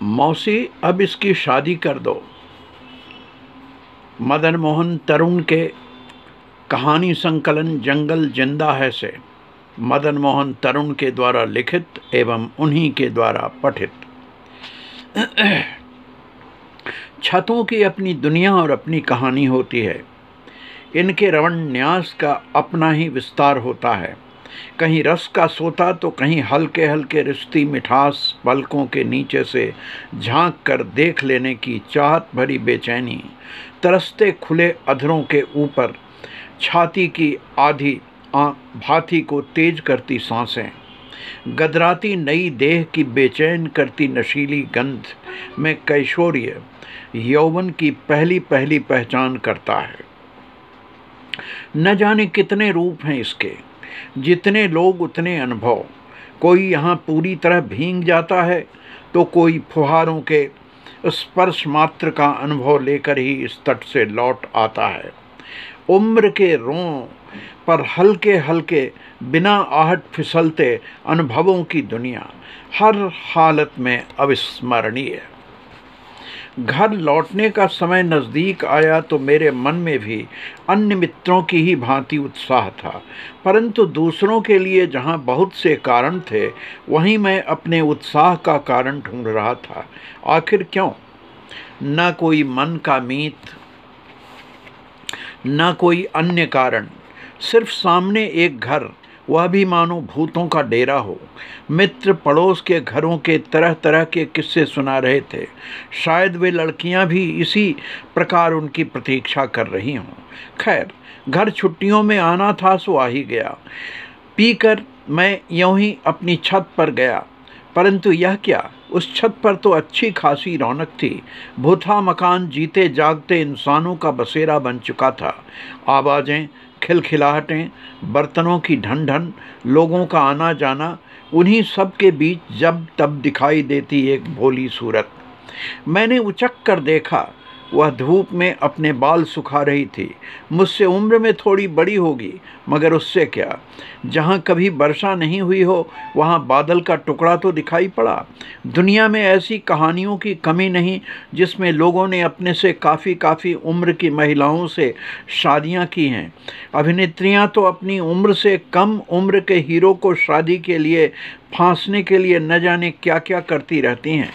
मौसी अब इसकी शादी कर दो। मदन मोहन तरुण के कहानी संकलन जंगल जिंदा है से मदन मोहन तरुण के द्वारा लिखित एवं उन्हीं के द्वारा पठित। छतों की अपनी दुनिया और अपनी कहानी होती है। इनके रवन्यास का अपना ही विस्तार होता है। कहीं रस का सोता तो कहीं हल्के हल्के रिश्ती मिठास पलकों के नीचे से झांक कर देख लेने की चाहत भरी बेचैनी, तरसते खुले अधरों के ऊपर छाती की आधी भाती को तेज करती सांसें, गदराती नई देह की बेचैन करती नशीली गंध में कैशोर्य यौवन की पहली पहली पहचान करता है। न जाने कितने रूप हैं इसके, जितने लोग उतने अनुभव। कोई यहाँ पूरी तरह भीग जाता है तो कोई फुहारों के स्पर्श मात्र का अनुभव लेकर ही इस तट से लौट आता है। उम्र के रों पर हल्के हल्के बिना आहट फिसलते अनुभवों की दुनिया हर हालत में अविस्मरणीय। घर लौटने का समय नज़दीक आया तो मेरे मन में भी अन्य मित्रों की ही भांति उत्साह था, परंतु दूसरों के लिए जहाँ बहुत से कारण थे वहीं मैं अपने उत्साह का कारण ढूंढ रहा था। आखिर क्यों? न कोई मन का मीत, न कोई अन्य कारण, सिर्फ सामने एक घर, वह भी मानो भूतों का डेरा हो। मित्र पड़ोस के घरों के तरह तरह के किस्से सुना रहे थे। शायद वे लड़कियां भी इसी प्रकार उनकी प्रतीक्षा कर रही हों। खैर, घर छुट्टियों में आना था सो आ ही गया। पीकर मैं यूं ही अपनी छत पर गया, परंतु यह क्या, उस छत पर तो अच्छी खासी रौनक थी। भूथा मकान जीते जागते इंसानों का बसेरा बन चुका था। आवाज़ें, खिलखिलाहटें, बर्तनों की ढन ढन, लोगों का आना जाना, उन्हीं सब के बीच जब तब दिखाई देती एक भोली सूरत। मैंने उचक कर देखा, वह धूप में अपने बाल सुखा रही थी। मुझसे उम्र में थोड़ी बड़ी होगी, मगर उससे क्या। जहाँ कभी वर्षा नहीं हुई हो वहाँ बादल का टुकड़ा तो दिखाई पड़ा। दुनिया में ऐसी कहानियों की कमी नहीं जिसमें लोगों ने अपने से काफ़ी उम्र की महिलाओं से शादियाँ की हैं। अभिनेत्रियाँ तो अपनी उम्र से कम उम्र के हीरो को शादी के लिए फांसने के लिए न जाने क्या क्या करती रहती हैं।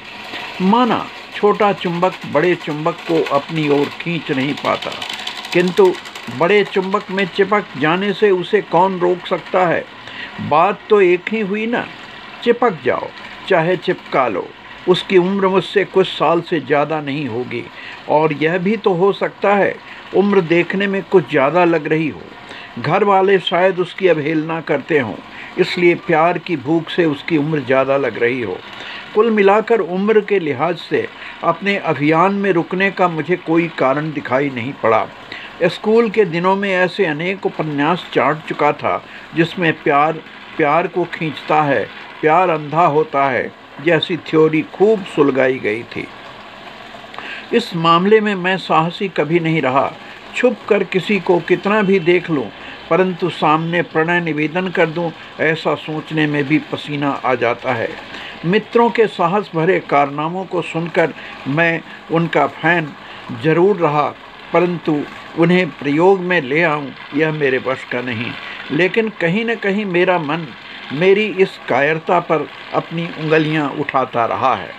माना छोटा चुंबक बड़े चुंबक को अपनी ओर खींच नहीं पाता, किंतु बड़े चुंबक में चिपक जाने से उसे कौन रोक सकता है। बात तो एक ही हुई ना, चिपक जाओ चाहे चिपका लो। उसकी उम्र मुझसे कुछ साल से ज़्यादा नहीं होगी, और यह भी तो हो सकता है उम्र देखने में कुछ ज़्यादा लग रही हो। घर वाले शायद उसकी अवहेलना करते हों, इसलिए प्यार की भूख से उसकी उम्र ज़्यादा लग रही हो। कुल मिलाकर उम्र के लिहाज से अपने अभियान में रुकने का मुझे कोई कारण दिखाई नहीं पड़ा। स्कूल के दिनों में ऐसे अनेक उपन्यास चाट चुका था जिसमें प्यार प्यार को खींचता है, प्यार अंधा होता है जैसी थ्योरी खूब सुलगाई गई थी। इस मामले में मैं साहसी कभी नहीं रहा। छुप कर किसी को कितना भी देख लूं, परंतु सामने प्रणय निवेदन कर दूं, ऐसा सोचने में भी पसीना आ जाता है। मित्रों के साहस भरे कारनामों को सुनकर मैं उनका फैन जरूर रहा, परंतु उन्हें प्रयोग में ले आऊं यह मेरे वश का नहीं। लेकिन कहीं न कहीं मेरा मन मेरी इस कायरता पर अपनी उंगलियां उठाता रहा है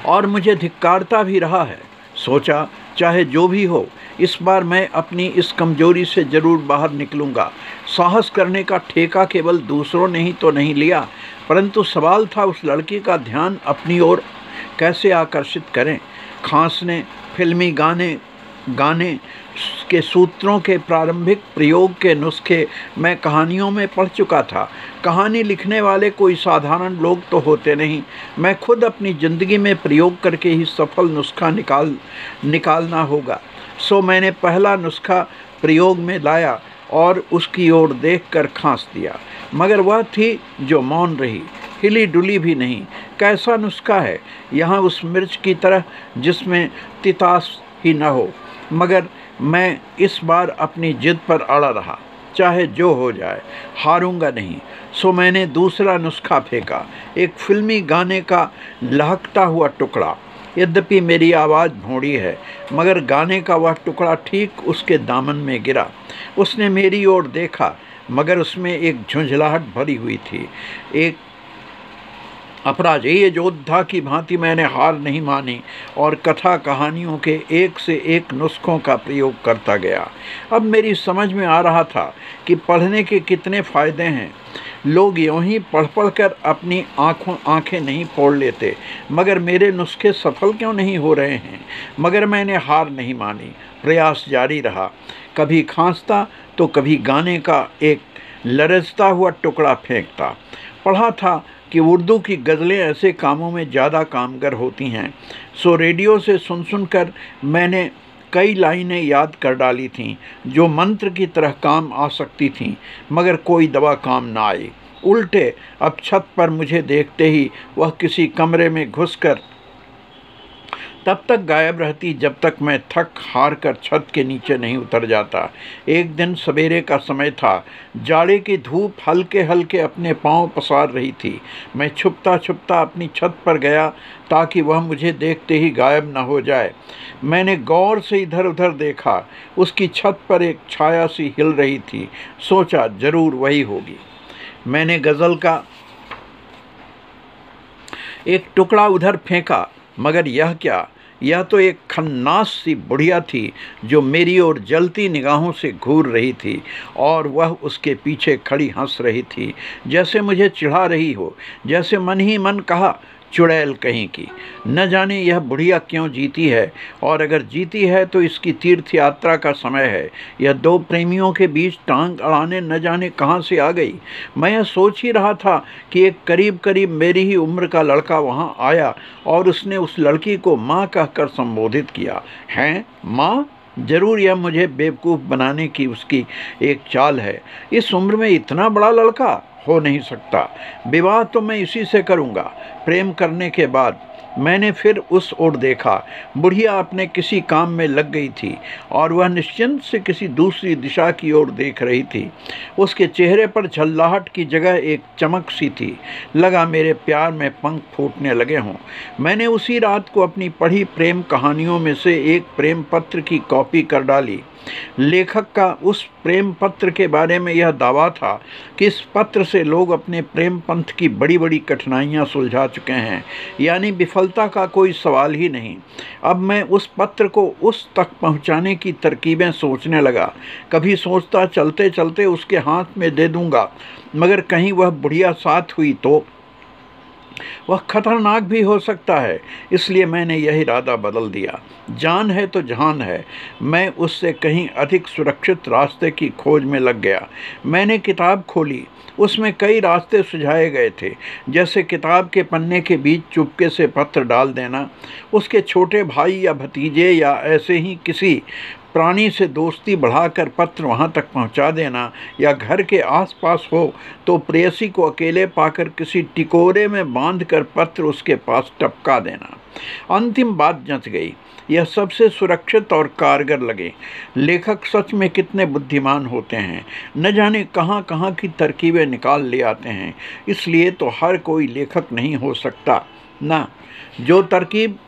और मुझे धिक्कारता भी रहा है। सोचा, चाहे जो भी हो, इस बार मैं अपनी इस कमजोरी से जरूर बाहर निकलूंगा। साहस करने का ठेका केवल दूसरों ने ही तो नहीं लिया, परंतु सवाल था उस लड़की का ध्यान अपनी ओर कैसे आकर्षित करें। खांसने, फिल्मी गाने के सूत्रों के प्रारंभिक प्रयोग के नुस्खे मैं कहानियों में पढ़ चुका था। कहानी लिखने वाले कोई साधारण लोग तो होते नहीं। मैं खुद अपनी ज़िंदगी में प्रयोग करके ही सफल नुस्खा निकालना होगा। सो मैंने पहला नुस्खा प्रयोग में लाया और उसकी ओर देखकर खांस दिया, मगर वह थी जो मौन रही, हिली डुली भी नहीं। कैसा नुस्खा है यहाँ उस मिर्च की तरह जिसमें तितास ही न हो। मगर मैं इस बार अपनी जिद पर अड़ा रहा। चाहे जो हो जाए, हारूंगा नहीं। सो मैंने दूसरा नुस्खा फेंका, एक फिल्मी गाने का लहकता हुआ टुकड़ा। यद्यपि मेरी आवाज़ भोंडी है, मगर गाने का वह टुकड़ा ठीक उसके दामन में गिरा। उसने मेरी ओर देखा, मगर उसमें एक झुंझलाहट भरी हुई थी। एक अपराजेय योद्धा की भांति मैंने हार नहीं मानी और कथा कहानियों के एक से एक नुस्खों का प्रयोग करता गया। अब मेरी समझ में आ रहा था कि पढ़ने के कितने फ़ायदे हैं। लोग यूँ ही पढ़ पढ़ कर अपनी आँखें नहीं फोड़ लेते, मगर मेरे नुस्खे सफल क्यों नहीं हो रहे हैं? मगर मैंने हार नहीं मानी, प्रयास जारी रहा। कभी खांसता तो कभी गाने का एक लरजता हुआ टुकड़ा फेंकता। पढ़ा था कि उर्दू की गज़लें ऐसे कामों में ज़्यादा कामगर होती हैं। सो रेडियो से सुन सुनकर मैंने कई लाइनें याद कर डाली थीं जो मंत्र की तरह काम आ सकती थीं, मगर कोई दवा काम ना आई। उल्टे अब छत पर मुझे देखते ही वह किसी कमरे में घुसकर तब तक गायब रहती जब तक मैं थक हार कर छत के नीचे नहीं उतर जाता। एक दिन सवेरे का समय था। जाड़े की धूप हल्के हल्के अपने पांव पसार रही थी। मैं छुपता छुपता अपनी छत पर गया ताकि वह मुझे देखते ही गायब न हो जाए। मैंने गौर से इधर उधर देखा। उसकी छत पर एक छाया सी हिल रही थी। सोचा जरूर वही होगी। मैंने गज़ल का एक टुकड़ा उधर फेंका, मगर यह क्या? यह तो एक खन्नास सी बुढ़िया थी जो मेरी ओर जलती निगाहों से घूर रही थी, और वह उसके पीछे खड़ी हंस रही थी, जैसे मुझे चिढ़ा रही हो। जैसे मन ही मन कहा, चुड़ैल कहीं की, न जाने यह बुढ़िया क्यों जीती है, और अगर जीती है तो इसकी तीर्थ यात्रा का समय है। यह दो प्रेमियों के बीच टांग अड़ाने न जाने कहाँ से आ गई। मैं यह सोच ही रहा था कि एक करीब करीब मेरी ही उम्र का लड़का वहाँ आया और उसने उस लड़की को माँ कहकर संबोधित किया। हैं माँ? जरूर यह मुझे बेवकूफ़ बनाने की उसकी एक चाल है। इस उम्र में इतना बड़ा लड़का हो नहीं सकता। विवाह तो मैं इसी से करूँगा। प्रेम करने के बाद मैंने फिर उस ओर देखा। बुढ़िया अपने किसी काम में लग गई थी और वह निश्चिंत से किसी दूसरी दिशा की ओर देख रही थी। उसके चेहरे पर झल्लाहट की जगह एक चमक सी थी। लगा मेरे प्यार में पंख फूटने लगे हों। मैंने उसी रात को अपनी पढ़ी प्रेम कहानियों में से एक प्रेम पत्र की कॉपी कर डाली। लेखक का उस प्रेम पत्र के बारे में यह दावा था कि इस पत्र से लोग अपने प्रेम पंथ की बड़ी बड़ी कठिनाइयां सुलझा चुके हैं, यानी विफलता का कोई सवाल ही नहीं। अब मैं उस पत्र को उस तक पहुंचाने की तरकीबें सोचने लगा। कभी सोचता चलते चलते उसके हाथ में दे दूंगा, मगर कहीं वह बुढ़िया साथ हुई तो वह खतरनाक भी हो सकता है। इसलिए मैंने यह इरादा बदल दिया। जान है तो जहान है। मैं उससे कहीं अधिक सुरक्षित रास्ते की खोज में लग गया। मैंने किताब खोली। उसमें कई रास्ते सुझाए गए थे, जैसे किताब के पन्ने के बीच चुपके से पत्र डाल देना, उसके छोटे भाई या भतीजे या ऐसे ही किसी प्राणी से दोस्ती बढ़ाकर पत्र वहां तक पहुंचा देना, या घर के आसपास हो तो प्रेयसी को अकेले पाकर किसी टिकोरे में बांधकर पत्र उसके पास टपका देना। अंतिम बात जंच गई। यह सबसे सुरक्षित और कारगर लगे। लेखक सच में कितने बुद्धिमान होते हैं, न जाने कहाँ कहाँ की तरकीबें निकाल ले आते हैं। इसलिए तो हर कोई लेखक नहीं हो सकता ना। जो तरकीब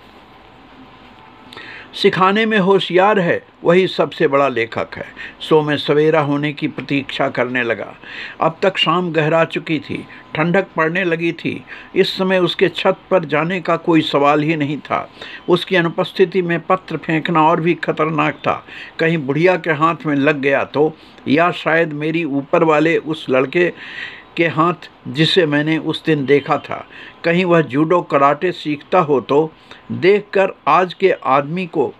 सिखाने में होशियार है वही सबसे बड़ा लेखक है। सो मैं सवेरा होने की प्रतीक्षा करने लगा। अब तक शाम गहरा चुकी थी, ठंडक पड़ने लगी थी। इस समय उसके छत पर जाने का कोई सवाल ही नहीं था। उसकी अनुपस्थिति में पत्र फेंकना और भी खतरनाक था। कहीं बुढ़िया के हाथ में लग गया तो, या शायद मेरी ऊपर वाले उस लड़के के हाथ जिसे मैंने उस दिन देखा था, कहीं वह जूडो कराटे सीखता हो तो। देखकर आज के आदमी को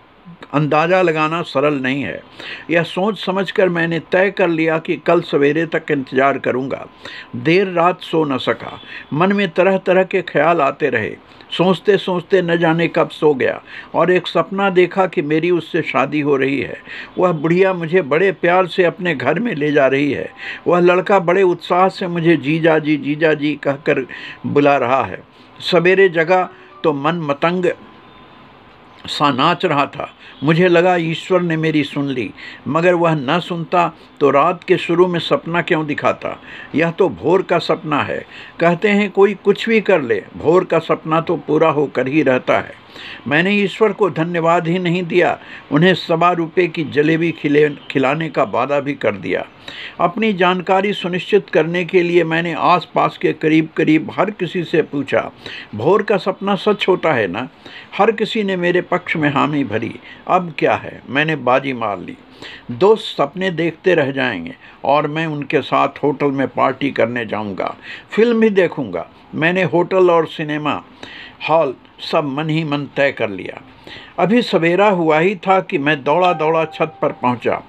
अंदाज़ा लगाना सरल नहीं है। यह सोच समझकर मैंने तय कर लिया कि कल सवेरे तक इंतज़ार करूंगा। देर रात सो न सका। मन में तरह तरह के ख्याल आते रहे। सोचते सोचते न जाने कब सो गया और एक सपना देखा कि मेरी उससे शादी हो रही है। वह बुढ़िया मुझे बड़े प्यार से अपने घर में ले जा रही है। वह लड़का बड़े उत्साह से मुझे जीजा जी कहकर बुला रहा है। सवेरे जगा तो मन मतंग सा नाच रहा था। मुझे लगा ईश्वर ने मेरी सुन ली, मगर वह न सुनता तो रात के शुरू में सपना क्यों दिखाता। यह तो भोर का सपना है। कहते हैं कोई कुछ भी कर ले, भोर का सपना तो पूरा होकर ही रहता है। मैंने ईश्वर को धन्यवाद ही नहीं दिया, उन्हें ₹1.25 की जलेबी खिलाने का वादा भी कर दिया। अपनी जानकारी सुनिश्चित करने के लिए मैंने आसपास के करीब करीब हर किसी से पूछा, भोर का सपना सच होता है ना? हर किसी ने मेरे पक्ष में हामी भरी। अब क्या है, मैंने बाजी मार ली। दोस्त सपने देखते रह जाएंगे और मैं उनके साथ होटल में पार्टी करने जाऊंगा, फिल्म भी देखूंगा। मैंने होटल और सिनेमा हॉल सब मन ही मन तय कर लिया। अभी सवेरा हुआ ही था कि मैं दौड़ा दौड़ा छत पर पहुंचा।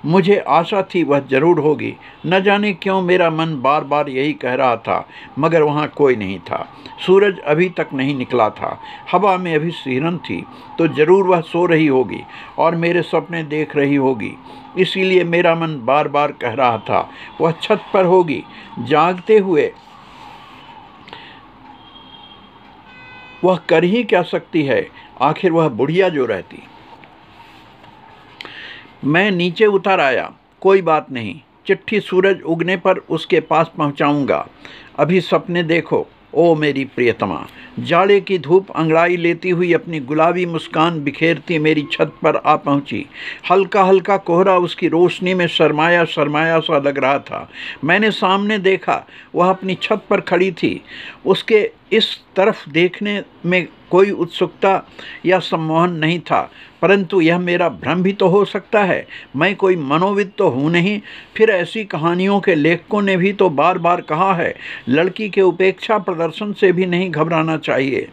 मुझे आशा थी वह जरूर होगी। न जाने क्यों मेरा मन बार बार यही कह रहा था, मगर वहाँ कोई नहीं था। सूरज अभी तक नहीं निकला था, हवा में अभी सिहरन थी, तो जरूर वह सो रही होगी और मेरे सपने देख रही होगी। इसीलिए मेरा मन बार बार कह रहा था वह छत पर होगी, जागते हुए वह कर ही क्या सकती है, आखिर वह बुढ़िया जो रहती। मैं नीचे उतर आया। कोई बात नहीं, चिट्ठी सूरज उगने पर उसके पास पहुंचाऊंगा। अभी सपने देखो ओ मेरी प्रियतमा। जाड़े की धूप अंगड़ाई लेती हुई अपनी गुलाबी मुस्कान बिखेरती मेरी छत पर आ पहुंची। हल्का हल्का कोहरा उसकी रोशनी में शर्माया शर्माया सा लग रहा था। मैंने सामने देखा, वह अपनी छत पर खड़ी थी। उसके इस तरफ देखने में कोई उत्सुकता या सम्मोहन नहीं था, परंतु यह मेरा भ्रम भी तो हो सकता है। मैं कोई मनोविद तो हूँ नहीं। फिर ऐसी कहानियों के लेखकों ने भी तो बार बार कहा है, लड़की के उपेक्षा प्रदर्शन से भी नहीं घबराना चाहिए।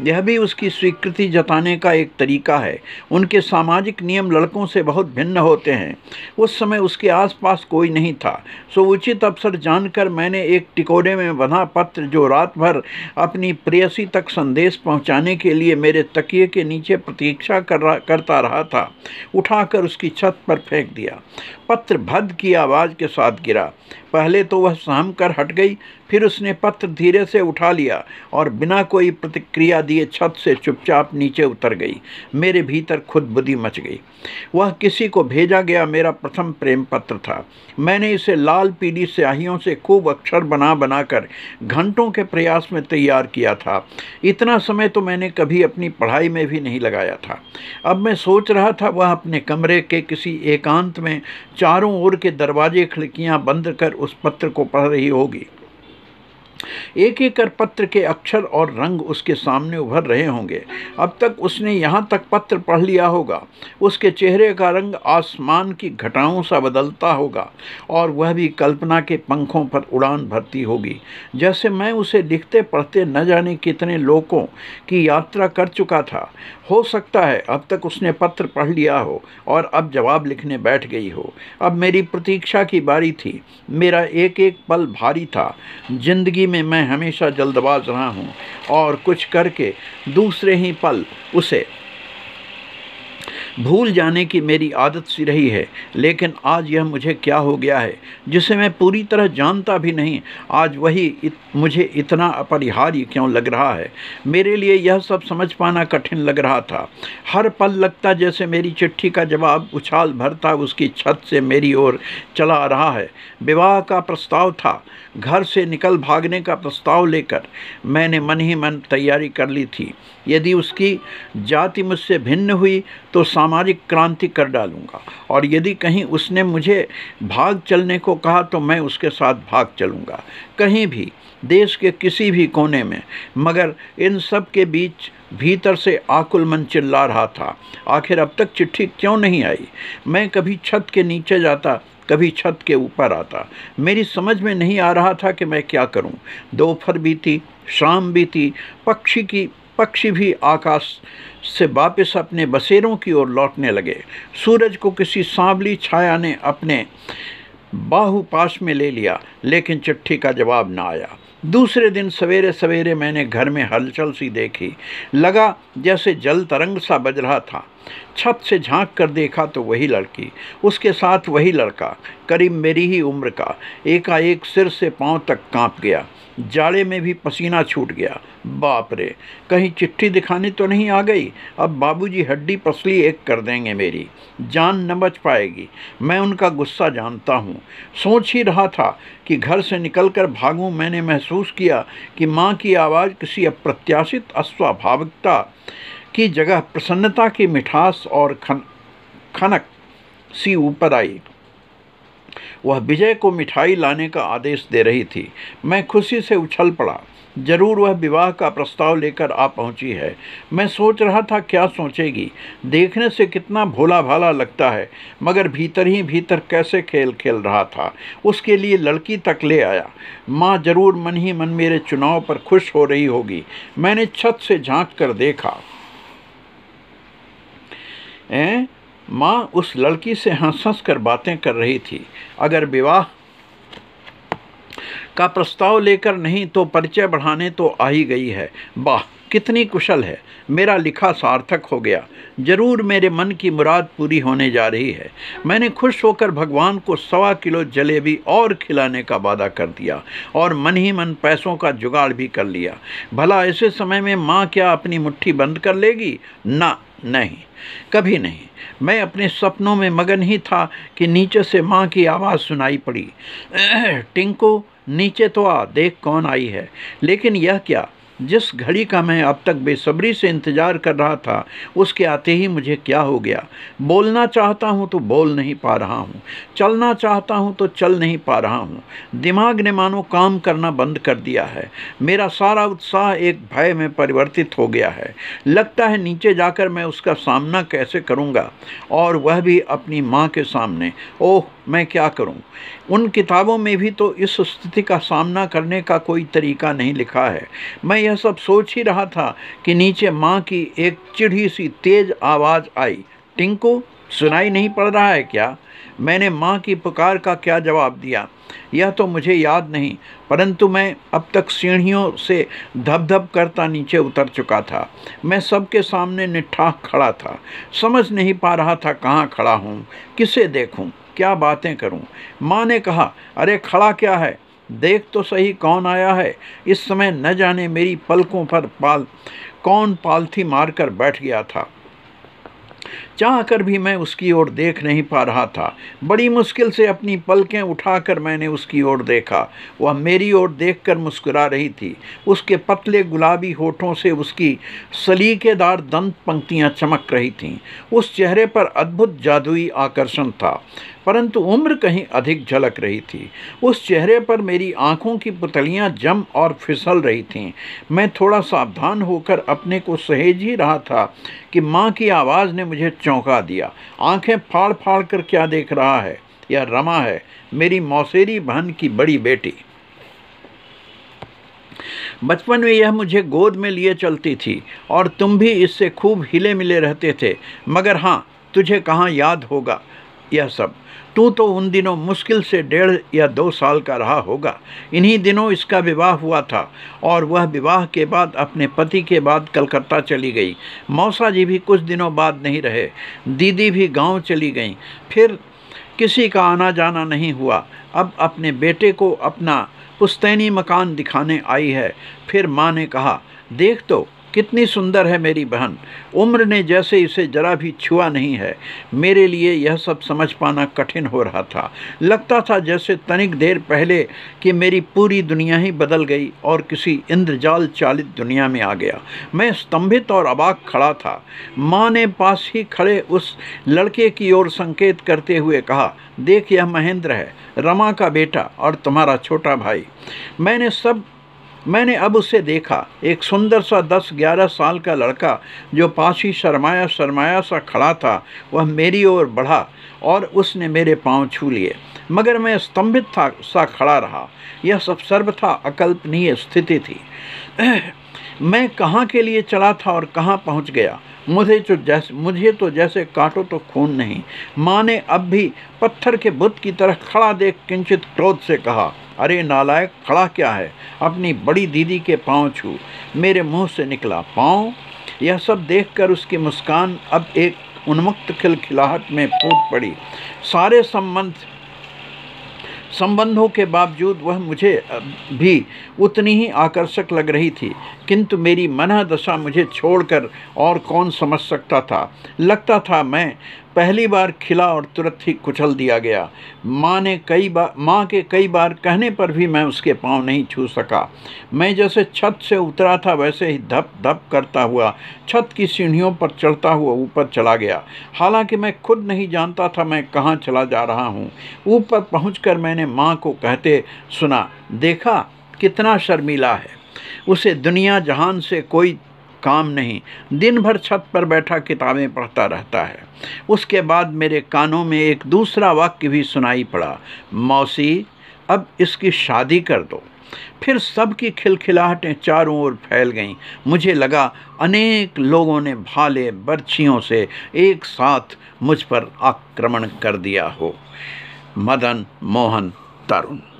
यह भी उसकी स्वीकृति जताने का एक तरीका है। उनके सामाजिक नियम लड़कों से बहुत भिन्न होते हैं। उस समय उसके आसपास कोई नहीं था, सो उचित अवसर जानकर मैंने एक टिकोड़े में बंधा पत्र, जो रात भर अपनी प्रेयसी तक संदेश पहुंचाने के लिए मेरे तकिए के नीचे प्रतीक्षा करता रहा था, उठाकर उसकी छत पर फेंक दिया। पत्र भद की आवाज़ के साथ गिरा। पहले तो वह सहम कर हट गई, फिर उसने पत्र धीरे से उठा लिया और बिना कोई प्रतिक्रिया दिए छत से चुपचाप नीचे उतर गई। मेरे भीतर खुदबुदी मच गई। वह किसी को भेजा गया मेरा प्रथम प्रेम पत्र था। मैंने इसे लाल पीली स्याहियों से खूब अक्षर बना बनाकर घंटों के प्रयास में तैयार किया था। इतना समय तो मैंने कभी अपनी पढ़ाई में भी नहीं लगाया था। अब मैं सोच रहा था वह अपने कमरे के किसी एकांत में चारों ओर के दरवाजे खिड़कियां बंद कर उस पत्र को पढ़ रही होगी। एक एक कर पत्र के अक्षर और रंग उसके सामने उभर रहे होंगे। अब तक उसने यहाँ तक पत्र पढ़ लिया होगा। उसके चेहरे का रंग आसमान की घटाओं सा बदलता होगा और वह भी कल्पना के पंखों पर उड़ान भरती होगी। जैसे मैं उसे लिखते पढ़ते न जाने कितने लोकों की यात्रा कर चुका था। हो सकता है अब तक उसने पत्र पढ़ लिया हो और अब जवाब लिखने बैठ गई हो। अब मेरी प्रतीक्षा की बारी थी। मेरा एक एक पल भारी था। जिंदगी में मैं हमेशा जल्दबाज रहा हूँ और कुछ करके दूसरे ही पल उसे भूल जाने की मेरी आदत सी रही है। लेकिन आज यह मुझे क्या हो गया है जिसे मैं पूरी तरह जानता भी नहीं। आज वही मुझे इतना अपरिहार्य क्यों लग रहा है। मेरे लिए यह सब समझ पाना कठिन लग रहा था। हर पल लगता जैसे मेरी चिट्ठी का जवाब उछाल भरता उसकी छत से मेरी ओर चला आ रहा है। विवाह का प्रस्ताव था। घर से निकल भागने का प्रस्ताव लेकर मैंने मन ही मन तैयारी कर ली थी। यदि उसकी जाति मुझसे भिन्न हुई तो सामाजिक क्रांति कर डालूंगा, और यदि कहीं उसने मुझे भाग चलने को कहा तो मैं उसके साथ भाग चलूंगा, कहीं भी, देश के किसी भी कोने में। मगर इन सब के बीच भीतर से आकुल मन चिल्ला रहा था, आखिर अब तक चिट्ठी क्यों नहीं आई। मैं कभी छत के नीचे जाता, कभी छत के ऊपर आता। मेरी समझ में नहीं आ रहा था कि मैं क्या करूं। दोपहर बीती, शाम बीती, पक्षी भी आकाश से वापस अपने बसेरों की ओर लौटने लगे। सूरज को किसी सांवली छाया ने अपने बाहुपाश में ले लिया, लेकिन चिट्ठी का जवाब न आया। दूसरे दिन सवेरे सवेरे मैंने घर में हलचल सी देखी। लगा जैसे जल तरंग सा बज रहा था। छत से झांक कर देखा तो वही लड़की, उसके साथ वही लड़का। करीब मेरी ही उम्र का। एकाएक सिर से पांव तक कांप गया, जाड़े में भी पसीना छूट गया। बाप रे, कहीं चिट्ठी दिखानी तो नहीं आ गई? अब बाबूजी हड्डी पसली एक कर देंगे, मेरी जान न बच पाएगी। मैं उनका गुस्सा जानता हूँ। सोच ही रहा था कि घर से निकलकर भागूं, मैंने महसूस किया कि माँ की आवाज़ किसी अप्रत्याशित अस्वाभाविकता की जगह प्रसन्नता की मिठास और खनक सी ऊपर आई। वह विजय को मिठाई लाने का आदेश दे रही थी। मैं खुशी से उछल पड़ा। जरूर वह विवाह का प्रस्ताव लेकर आ पहुंची है। मैं सोच रहा था क्या सोचेगी। देखने से कितना भोला भाला लगता है, मगर भीतर ही भीतर कैसे खेल खेल रहा था। उसके लिए लड़की तक ले आया। माँ जरूर मन ही मन मेरे चुनाव पर खुश हो रही होगी। मैंने छत से झांक कर देखा। माँ उस लड़की से हंस हंस कर बातें कर रही थी। अगर विवाह का प्रस्ताव लेकर नहीं तो परिचय बढ़ाने तो आ ही गई है। वाह, कितनी कुशल है। मेरा लिखा सार्थक हो गया। जरूर मेरे मन की मुराद पूरी होने जा रही है। मैंने खुश होकर भगवान को 1.25 किलो जलेबी और खिलाने का वादा कर दिया और मन ही मन पैसों का जुगाड़ भी कर लिया। भला ऐसे समय में माँ क्या अपनी मुट्ठी बंद कर लेगी? ना, नहीं, कभी नहीं। मैं अपने सपनों में मगन ही था कि नीचे से माँ की आवाज़ सुनाई पड़ी, टिंकू नीचे तो आ, देख कौन आई है। लेकिन यह क्या? जिस घड़ी का मैं अब तक बेसब्री से इंतजार कर रहा था, उसके आते ही मुझे क्या हो गया। बोलना चाहता हूँ तो बोल नहीं पा रहा हूँ, चलना चाहता हूँ तो चल नहीं पा रहा हूँ। दिमाग ने मानो काम करना बंद कर दिया है। मेरा सारा उत्साह एक भय में परिवर्तित हो गया है। लगता है नीचे जाकर मैं उसका सामना कैसे करूँगा, और वह भी अपनी माँ के सामने। ओह, मैं क्या करूं? उन किताबों में भी तो इस स्थिति का सामना करने का कोई तरीका नहीं लिखा है। मैं यह सब सोच ही रहा था कि नीचे माँ की एक चिढ़ी सी तेज आवाज़ आई, टिंकू सुनाई नहीं पड़ रहा है क्या? मैंने माँ की पुकार का क्या जवाब दिया, यह तो मुझे याद नहीं, परंतु मैं अब तक सीढ़ियों से धप धप करता नीचे उतर चुका था। मैं सबके सामने निठाह खड़ा था। समझ नहीं पा रहा था कहाँ खड़ा हूँ, किसे देखूँ, क्या बातें करूं। माँ ने कहा, अरे खड़ा क्या है, देख तो सही कौन आया है। इस समय न जाने मेरी पलकों पर कौन पालथी मारकर बैठ गया था। चाहकर भी मैं उसकी ओर देख नहीं पा रहा था। बड़ी मुश्किल से अपनी पलकें उठाकर मैंने उसकी ओर देखा। वह मेरी ओर देखकर मुस्कुरा रही थी। उसके पतले गुलाबी होठों से उसकी सलीकेदार दंत पंक्तियां चमक रही थीं। उस चेहरे पर अद्भुत जादुई आकर्षण था, परंतु उम्र कहीं अधिक झलक रही थी। उस चेहरे पर मेरी आंखों की पुतलियां जम और फिसल रही थीं। मैं थोड़ा सावधान होकर अपने को सहेज ही रहा था कि माँ की आवाज़ ने मुझे चौंका दिया। आंखें फाड़ फाड़ कर क्या देख रहा है? यह रमा है, मेरी मौसेरी बहन की बड़ी बेटी। बचपन में यह मुझे गोद में लिए चलती थी और तुम भी इससे खूब हिले मिले रहते थे। मगर हाँ, तुझे कहाँ याद होगा यह सब। तू तो उन दिनों मुश्किल से 1.5 या 2 साल का रहा होगा। इन्हीं दिनों इसका विवाह हुआ था और वह विवाह के बाद अपने पति के बाद कलकत्ता चली गई। मौसा जी भी कुछ दिनों बाद नहीं रहे। दीदी भी गांव चली गईं। फिर किसी का आना जाना नहीं हुआ। अब अपने बेटे को अपना पुश्तैनी मकान दिखाने आई है। फिर माँ ने कहा, देख तो कितनी सुंदर है मेरी बहन। उम्र ने जैसे इसे जरा भी छुआ नहीं है। मेरे लिए यह सब समझ पाना कठिन हो रहा था। लगता था जैसे तनिक देर पहले कि मेरी पूरी दुनिया ही बदल गई और किसी इंद्रजाल चालित दुनिया में आ गया। मैं स्तंभित और अबाक खड़ा था। माँ ने पास ही खड़े उस लड़के की ओर संकेत करते हुए कहा, देख यह महेंद्र है, रमा का बेटा और तुम्हारा छोटा भाई। मैंने अब उसे देखा। एक सुंदर सा 10-11 साल का लड़का जो पास ही शर्माया शर्माया सा खड़ा था, वह मेरी ओर बढ़ा और उसने मेरे पांव छू लिए। मगर मैं स्तंभित सा खड़ा रहा। यह सब सर्वथा अकल्पनीय स्थिति थी। मैं कहाँ के लिए चला था और कहाँ पहुँच गया। मुझे तो जैसे काटो तो खून नहीं। माँ ने अब भी पत्थर के बुत की तरह खड़ा देख किंचित क्रोध से कहा, अरे नालायक, खड़ा क्या है? अपनी बड़ी दीदी के पांव छू। मेरे मुंह से निकला, पांव? यह सब देखकर उसकी मुस्कान अब एक उन्मुक्त खिलखिलाहट में फूट पड़ी। सारे संबंध संबंधों के बावजूद वह मुझे भी उतनी ही आकर्षक लग रही थी, किंतु मेरी मनःदशा मुझे छोड़कर और कौन समझ सकता था। लगता था मैं पहली बार खिला और तुरंत ही कुचल दिया गया। माँ के कई बार कहने पर भी मैं उसके पाँव नहीं छू सका। मैं जैसे छत से उतरा था वैसे ही धप धप करता हुआ छत की सीढ़ियों पर चढ़ता हुआ ऊपर चला गया। हालांकि मैं खुद नहीं जानता था मैं कहाँ चला जा रहा हूँ। ऊपर पहुँचकर मैंने माँ को कहते सुना, देखा कितना शर्मीला है, उसे दुनिया जहान से कोई काम नहीं, दिन भर छत पर बैठा किताबें पढ़ता रहता है। उसके बाद मेरे कानों में एक दूसरा वाक्य भी सुनाई पड़ा, मौसी अब इसकी शादी कर दो। फिर सबकी खिलखिलाहटें चारों ओर फैल गईं। मुझे लगा अनेक लोगों ने भाले बर्छियों से एक साथ मुझ पर आक्रमण कर दिया हो। मदन मोहन तरुण।